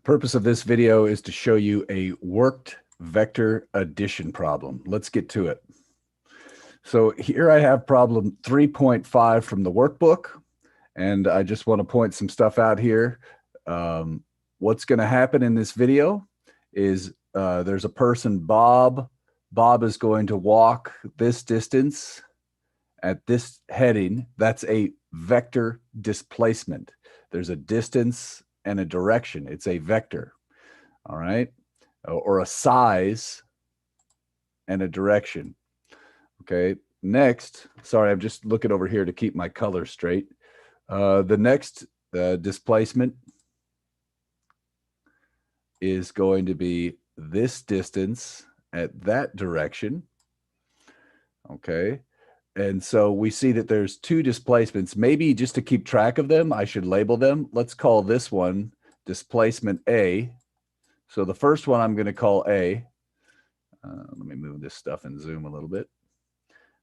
Purpose of this video is to show you a worked vector addition problem. Let's get to it. So here I have problem 3.5 from the workbook, and I just want to point some stuff out here. What's going to happen in this video is there's a person, Bob. Bob is going to walk this distance at this heading. That's a vector displacement. There's a distance and a direction. It's a vector, all right? Or a size and a direction. Okay, next, sorry, I'm just looking over here to keep my color straight. The next displacement is going to be this distance at that direction. Okay, and so we see that there's two displacements. Maybe just to keep track of them, I should label them. Let's call this one displacement A. So the first one I'm going to call A. Let me move this stuff and zoom a little bit.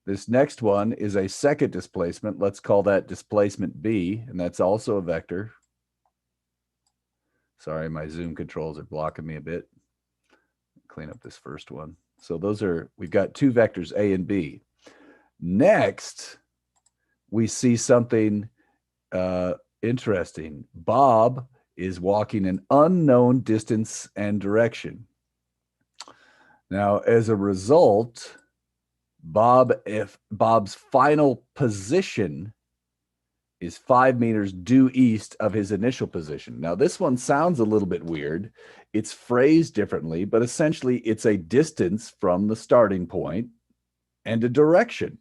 This next one is a second displacement. Let's call that displacement B, and that's also a vector. Sorry, my zoom controls are blocking me a bit. Clean up this first one. So we've got two vectors, A and B. Next, we see something interesting. Bob is walking an unknown distance and direction. Now, as a result, if Bob's final position is 5 meters due east of his initial position. Now, this one sounds a little bit weird. It's phrased differently, but essentially it's a distance from the starting point and a direction,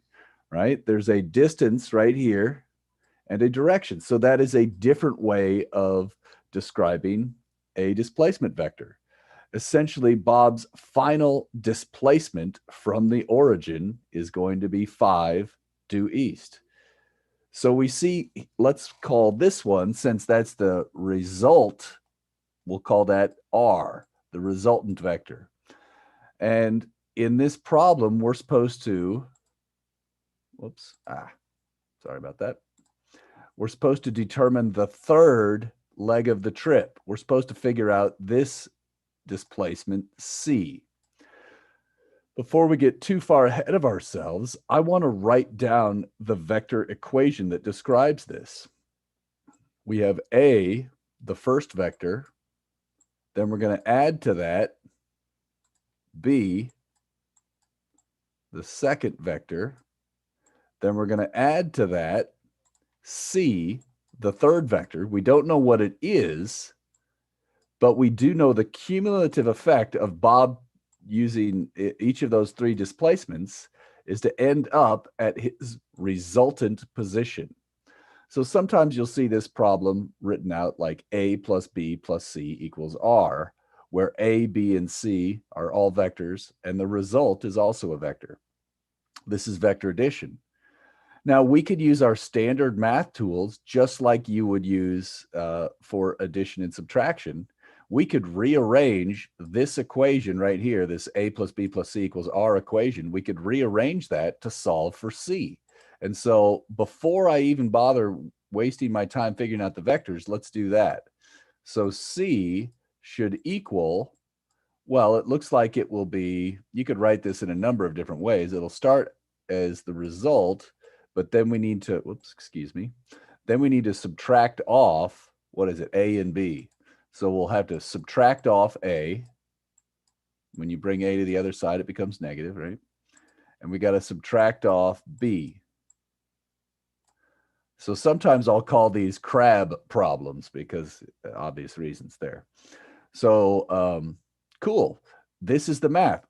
right? There's a distance right here and a direction. So that is a different way of describing a displacement vector. Essentially, Bob's final displacement from the origin is going to be 5 due east. So we see, let's call this one, since that's the result, we'll call that R, the resultant vector. And in this problem, we're supposed to, sorry about that. We're supposed to determine the third leg of the trip. We're supposed to figure out this displacement C. Before we get too far ahead of ourselves, I want to write down the vector equation that describes this. We have A, the first vector, then we're going to add to that B, the second vector, then we're going to add to that C, the third vector. We don't know what it is, but we do know the cumulative effect of Bob using each of those three displacements is to end up at his resultant position. So sometimes you'll see this problem written out like A plus B plus C equals R, where A, B, and C are all vectors, and the result is also a vector. This is vector addition. Now, we could use our standard math tools just like you would use for addition and subtraction. We could rearrange this equation right here, this A plus B plus C equals R equation. We could rearrange that to solve for C. And so before I even bother wasting my time figuring out the vectors, let's do that. So C should equal, well, it looks like it will be, you could write this in a number of different ways. It'll start as the result, but then we need to, then we need to subtract off, what is it, A and B. So we'll have to subtract off A. When you bring A to the other side, it becomes negative, right? And we got to subtract off B. So sometimes I'll call these crab problems because obvious reasons there. So cool. This is the math.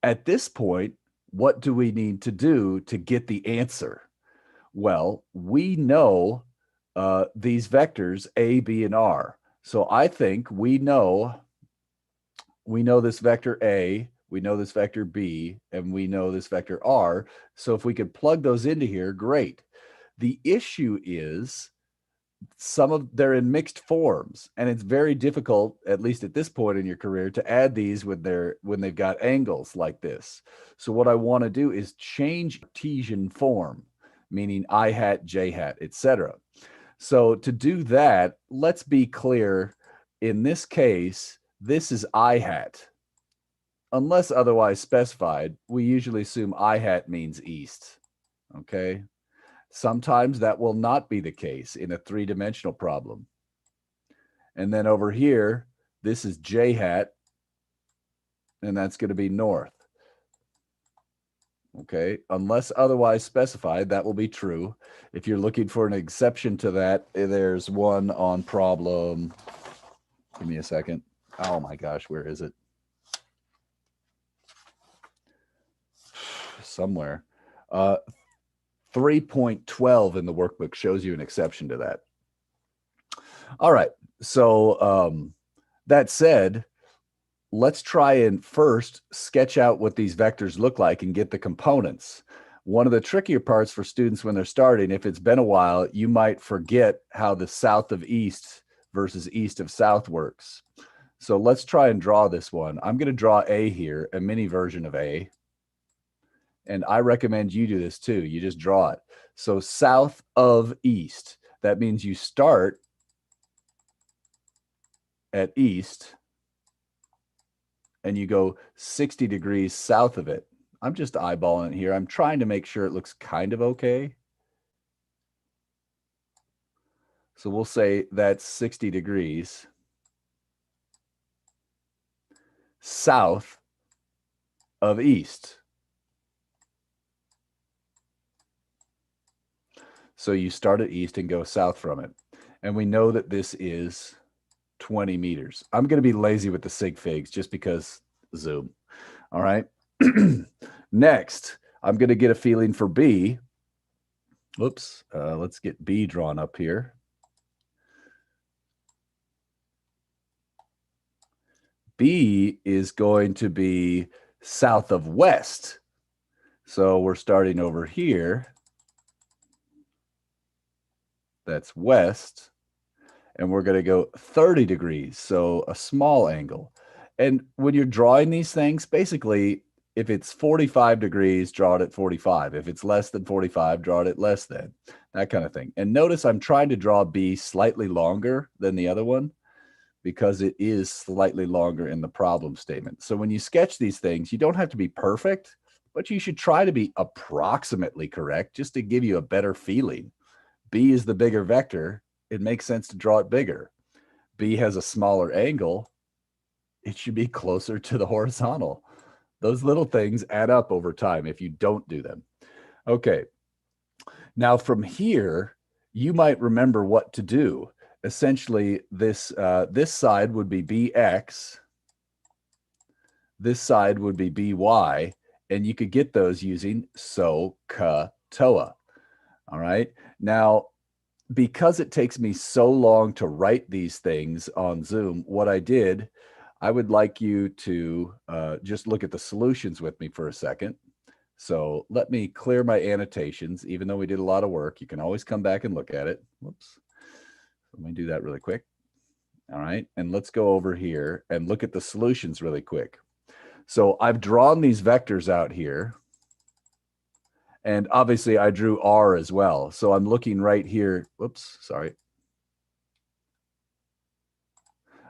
At this point, what do we need to do to get the answer? Well, we know these vectors A, B, and R. So I think we know this vector A, we know this vector B, and we know this vector R. So if we could plug those into here, great. The issue is they're in mixed forms, and it's very difficult, at least at this point in your career, to add these when they've got angles like this. So what I want to do is change Cartesian form, meaning I hat, J hat, etc. So to do that, let's be clear in this case, this is I hat. Unless otherwise specified, we usually assume I hat means east, okay? Sometimes that will not be the case in a three-dimensional problem. And then over here, this is J hat, and that's going to be north. Okay, unless otherwise specified, that will be true. If you're looking for an exception to that, there's one on problem. Give me a second. Oh my gosh, where is it? Somewhere. 3.12 in the workbook shows you an exception to that. All right, so that said, let's try and first sketch out what these vectors look like and get the components. One of the trickier parts for students when they're starting, if it's been a while, you might forget how the south of east versus east of south works. So let's try and draw this one. I'm going to draw A here, a mini version of A. And I recommend you do this too. You just draw it. So south of east, that means you start at east and you go 60 degrees south of it. I'm just eyeballing it here. I'm trying to make sure it looks kind of okay. So we'll say that's 60 degrees south of east. So you start at east and go south from it. And we know that this is 20 meters. I'm going to be lazy with the sig figs just because zoom. All right. Next, I'm going to get a feeling for B. Whoops. Let's get B drawn up here. B is going to be south of west. So we're starting over here. That's west. And we're going to go 30 degrees, so a small angle. And when you're drawing these things, basically, if it's 45 degrees, draw it at 45. If it's less than 45, draw it at less than, that kind of thing. And notice I'm trying to draw B slightly longer than the other one because it is slightly longer in the problem statement. So when you sketch these things, you don't have to be perfect, but you should try to be approximately correct just to give you a better feeling. B is the bigger vector. It makes sense to draw it bigger. B has a smaller angle. It should be closer to the horizontal. Those little things add up over time if you don't do them. Okay. Now from here, you might remember what to do. Essentially, this side would be BX. This side would be BY. And you could get those using SOHCAHTOA. All right. Now, because it takes me so long to write these things on Zoom, what I did, I would like you to just look at the solutions with me for a second. So let me clear my annotations. Even though we did a lot of work, you can always come back and look at it. Whoops. Let me do that really quick. All right. And let's go over here and look at the solutions really quick. So I've drawn these vectors out here. And obviously I drew R as well. So I'm looking right here. Whoops, sorry.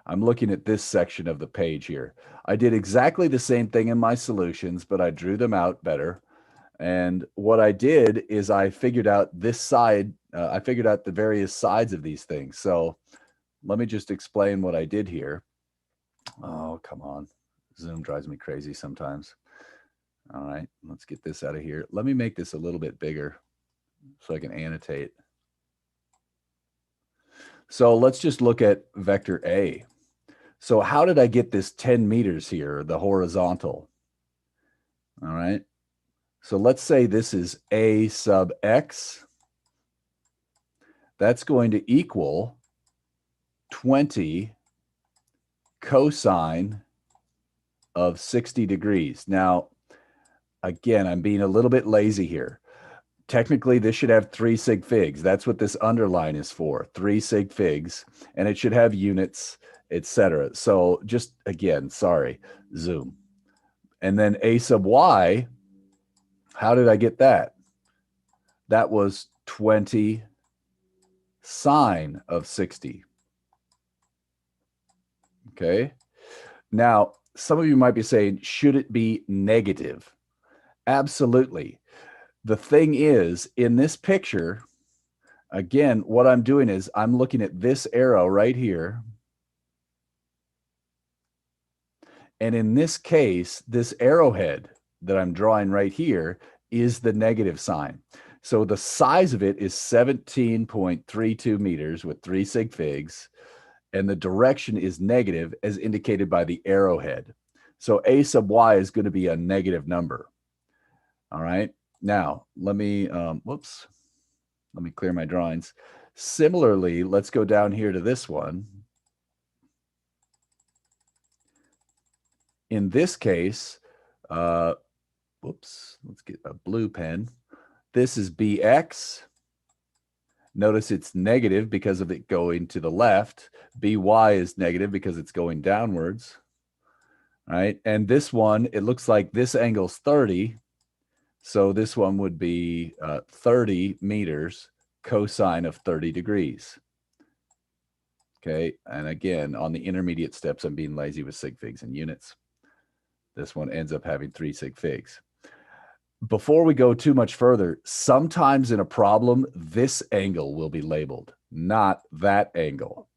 I'm looking at this section of the page here. I did exactly the same thing in my solutions, but I drew them out better. And what I did is I figured out this side. I figured out the various sides of these things. So let me just explain what I did here. Oh, come on. Zoom drives me crazy sometimes. All right, let's get this out of here. Let me make this a little bit bigger so I can annotate. So let's just look at vector A. So how did I get this 10 meters here, the horizontal? All right. So let's say this is A sub X. That's going to equal 20 cosine of 60 degrees. Now, again, I'm being a little bit lazy here. Technically, this should have 3 sig figs. That's what this underline is for, 3 sig figs, and it should have units, etc. So just, again, sorry, zoom. And then A sub Y, how did I get that? That was 20 sine of 60. Okay. Now, some of you might be saying, should it be negative? Absolutely. The thing is, in this picture, again, what I'm doing is I'm looking at this arrow right here. And in this case, this arrowhead that I'm drawing right here is the negative sign. So the size of it is 17.32 meters with 3 sig figs, and the direction is negative as indicated by the arrowhead. So A sub y is going to be a negative number. All right. Now, let me, let me clear my drawings. Similarly, let's go down here to this one. In this case, let's get a blue pen. This is bx. Notice it's negative because of it going to the left. By is negative because it's going downwards. All right. And this one, it looks like this angle's 30. So this one would be 30 meters cosine of 30 degrees. Okay. And again, on the intermediate steps, I'm being lazy with sig figs and units. This one ends up having 3 sig figs. Before we go too much further, sometimes in a problem, this angle will be labeled, not that angle.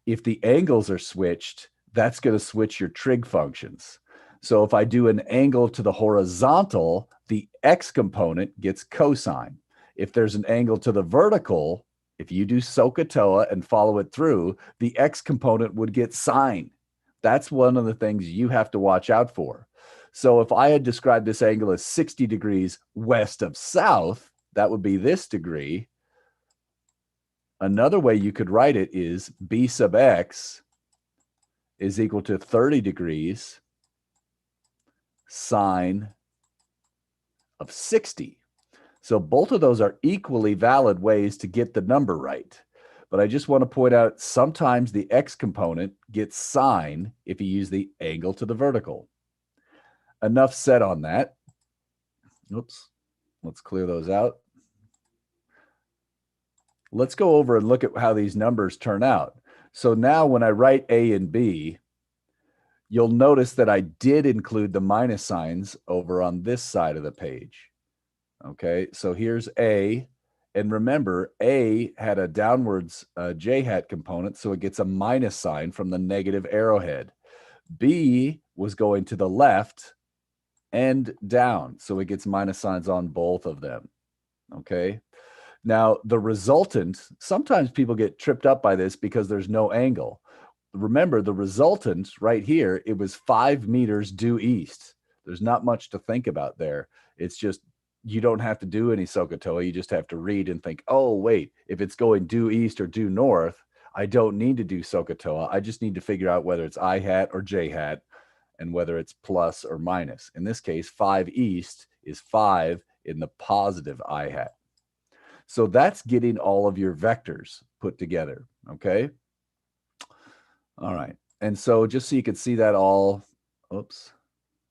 If the angles are switched, that's going to switch your trig functions. So if I do an angle to the horizontal, the x component gets cosine. If there's an angle to the vertical, if you do SOHCAHTOA and follow it through, the x component would get sine. That's one of the things you have to watch out for. So if I had described this angle as 60 degrees west of south, that would be this degree. Another way you could write it is b sub x is equal to 30 degrees sine of 60. So both of those are equally valid ways to get the number right. But I just want to point out sometimes the x component gets sine if you use the angle to the vertical. Enough said on that. Oops. Let's clear those out. Let's go over and look at how these numbers turn out. So now when I write A and B, you'll notice that I did include the minus signs over on this side of the page. Okay, so here's A. And remember, A had a downwards j hat component, so it gets a minus sign from the negative arrowhead. B was going to the left and down, so it gets minus signs on both of them. Okay. Now, the resultant, sometimes people get tripped up by this because there's no angle. Remember, the resultant right here, it was 5 meters due east. There's not much to think about there. It's just, you don't have to do any SOHCAHTOA. You just have to read and think, oh, wait, if it's going due east or due north, I don't need to do SOHCAHTOA. I just need to figure out whether it's I hat or J hat and whether it's plus or minus. In this case, 5 east is 5 in the positive I hat. So that's getting all of your vectors put together, okay? All right. And so just so you can see that all, oops,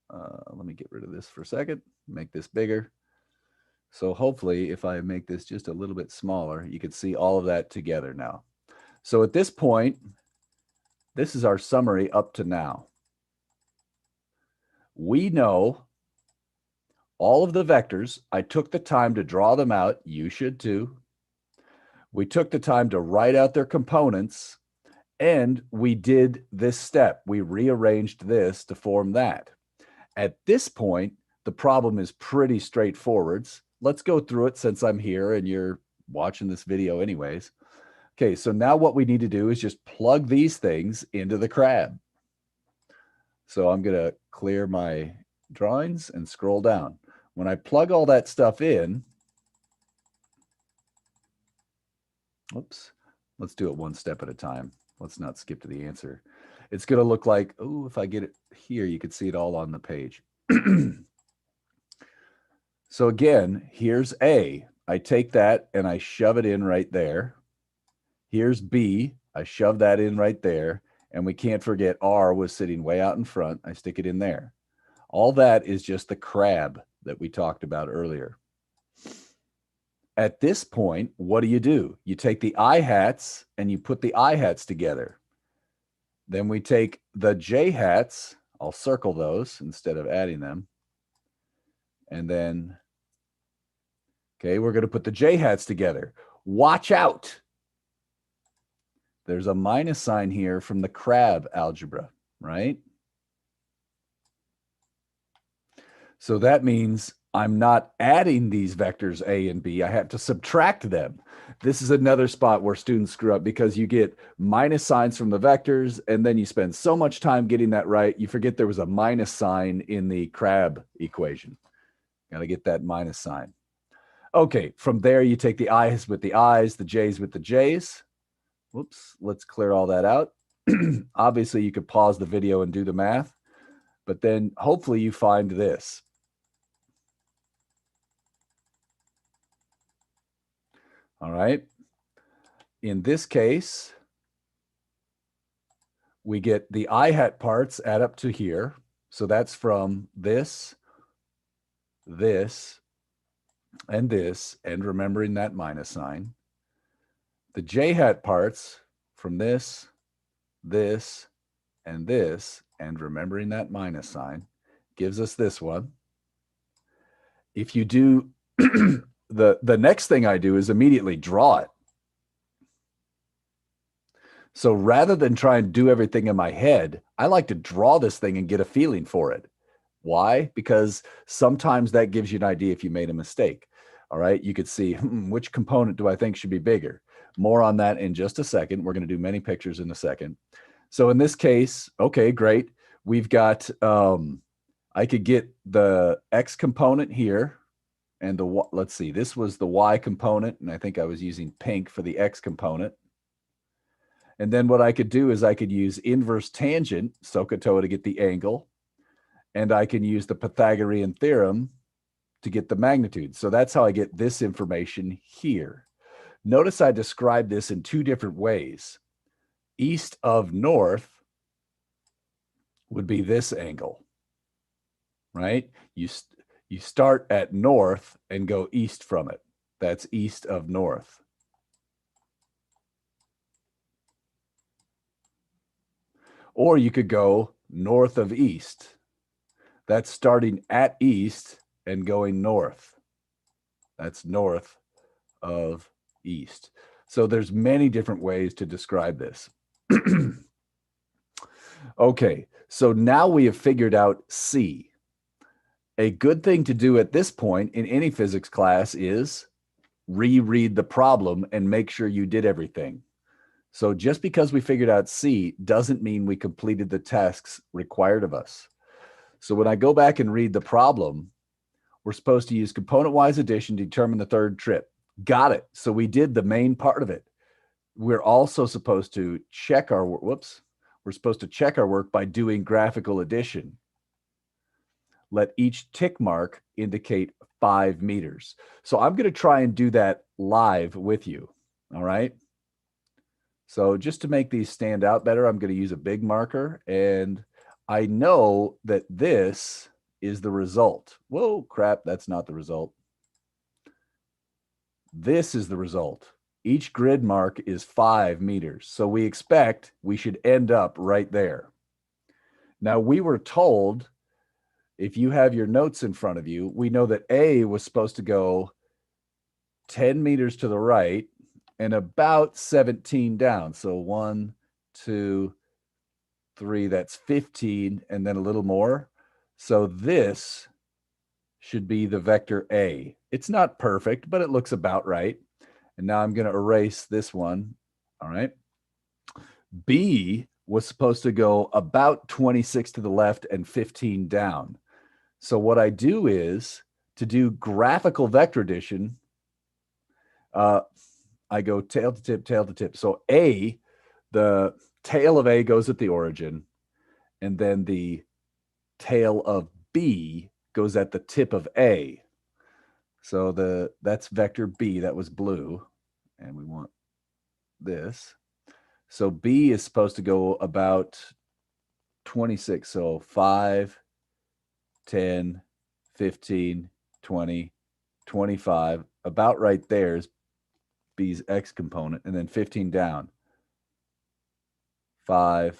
let me get rid of this for a second, make this bigger. So hopefully if I make this just a little bit smaller, you can see all of that together now. So at this point, this is our summary up to now. We know all of the vectors. I took the time to draw them out. You should too. We took the time to write out their components, and we did this step. We rearranged this to form that. At this point, the problem is pretty straightforward. Let's go through it since I'm here and you're watching this video anyways. Okay, so now what we need to do is just plug these things into the crab. So I'm going to clear my drawings and scroll down. When I plug all that stuff in, oops, let's do it one step at a time. Let's not skip to the answer. It's going to look like, oh, if I get it here, you can see it all on the page. So again, here's A. I take that and I shove it in right there. Here's B. I shove that in right there. And we can't forget R was sitting way out in front. I stick it in there. All that is just the crab that we talked about earlier. At this point, what do? You take the I hats and you put the I hats together. Then we take the j hats. I'll circle those instead of adding them. And then, okay, we're going to put the j hats together. Watch out. There's a minus sign here from the crab algebra, right? So that means I'm not adding these vectors A and B. I have to subtract them. This is another spot where students screw up because you get minus signs from the vectors, and then you spend so much time getting that right, you forget there was a minus sign in the crab equation. Got to get that minus sign. Okay, from there you take the i's with the i's, the j's with the j's. Whoops, let's clear all that out. Obviously, you could pause the video and do the math, but then hopefully you find this. All right. In this case, we get the I hat parts add up to here. So that's from this, this, and this, and remembering that minus sign. The j hat parts from this, this, and this, and remembering that minus sign gives us this one. If you do, the next thing I do is immediately draw it. So rather than try and do everything in my head, I like to draw this thing and get a feeling for it. Why? Because sometimes that gives you an idea if you made a mistake. All right. You could see which component do I think should be bigger? More on that in just a second. We're going to do many pictures in a second. So in this case, okay, great. We've got, I could get the X component here and the, let's see, this was the Y component. And I think I was using pink for the X component. And then what I could do is I could use inverse tangent, SOHCAHTOA, to get the angle. And I can use the Pythagorean theorem to get the magnitude. So that's how I get this information here. Notice I described this in two different ways. East of north would be this angle, right? You start at north and go east from it. That's east of north. Or you could go north of east. That's starting at east and going north. That's north of east. So there's many different ways to describe this. Okay, so now we have figured out C. A good thing to do at this point in any physics class is reread the problem and make sure you did everything. So just because we figured out C doesn't mean we completed the tasks required of us. So when I go back and read the problem, we're supposed to use component-wise addition to determine the third trip. Got it. So we did the main part of it. We're also supposed to check our, we're supposed to check our work by doing graphical addition. Let each tick mark indicate 5 meters. So I'm going to try and do that live with you. All right. So just to make these stand out better, I'm going to use a big marker, and I know that this is the result. Whoa, crap, that's not the result. This is the result. Each grid mark is 5 meters. So we expect we should end up right there. Now we were told, if you have your notes in front of you, we know that A was supposed to go 10 meters to the right and about 17 down. So 1, 2, 3, that's 15, and then a little more. So this should be the vector A. It's not perfect, but it looks about right. And now I'm going to erase this one. All right. B was supposed to go about 26 to the left and 15 down. So what I do is, to do graphical vector addition, I go tail to tip, tail to tip. So A, the tail of A goes at the origin, and then the tail of B goes at the tip of A. So that's vector B, that was blue, and we want this. So B is supposed to go about 26. So 5, 10, 15, 20, 25. About right there is B's X component, and then 15 down. 5,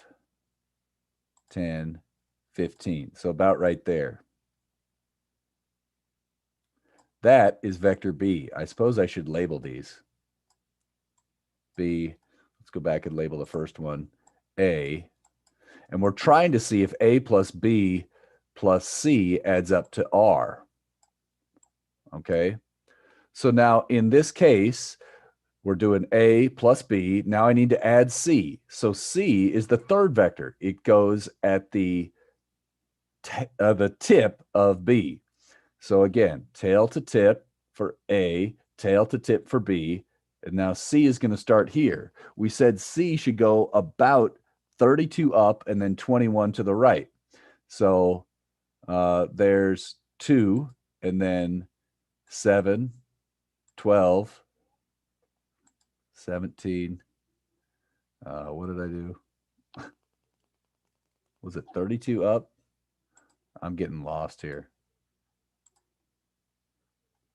10, 15. So about right there. That is vector B. I suppose I should label these. B, let's go back and label the first one A. And we're trying to see if A plus B plus C adds up to R. Okay. So now in this case, we're doing A plus B. Now I need to add C. So C is the third vector. It goes at the tip of B. So again, tail to tip for A, tail to tip for B. And now C is going to start here. We said C should go about 32 up and then 21 to the right. So there's 2 and then 7, 12, 17. What did I do? Was it 32 up? I'm getting lost here.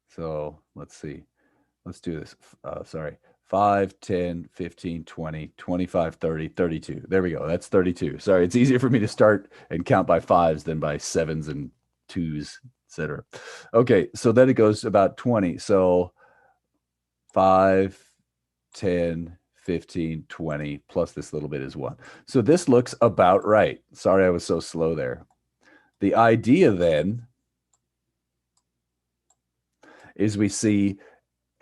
So let's see. Let's do this. Sorry. 5, 10, 15, 20, 25, 30, 32. There we go. That's 32. Sorry. It's easier for me to start and count by fives than by sevens and twos, etc. Okay. So then it goes about 20. So 5, 10, 15, 20, plus this little bit is 1. So this looks about right. Sorry, I was so slow there. The idea then is we see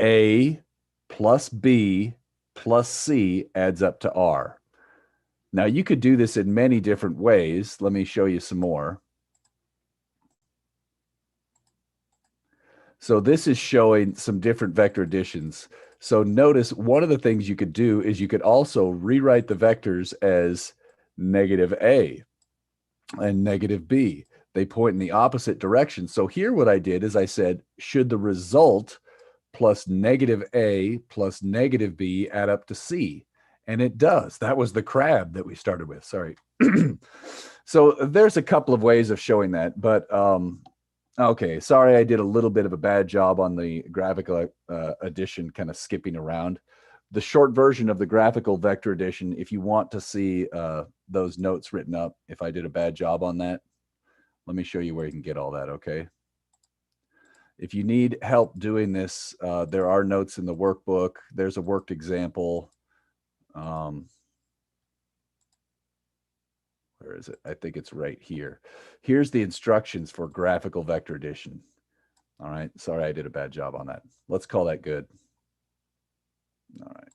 A plus B plus C adds up to R. Now, you could do this in many different ways. Let me show you some more. So this is showing some different vector additions. So notice one of the things you could do is you could also rewrite the vectors as negative A and negative B. They point in the opposite direction. So here what I did is I said, should the result plus negative A plus negative B add up to C? And it does. That was the crab that we started with. Sorry. So there's a couple of ways of showing that, but okay, sorry, I did a little bit of a bad job on the graphical addition, kind of skipping around. The short version of the graphical vector addition, if you want to see those notes written up, if I did a bad job on that, let me show you where you can get all that, okay? If you need help doing this, there are notes in the workbook. There's a worked example. Where is it? I think it's right here. Here's the instructions for graphical vector addition. All right. Sorry, I did a bad job on that. Let's call that good. All right.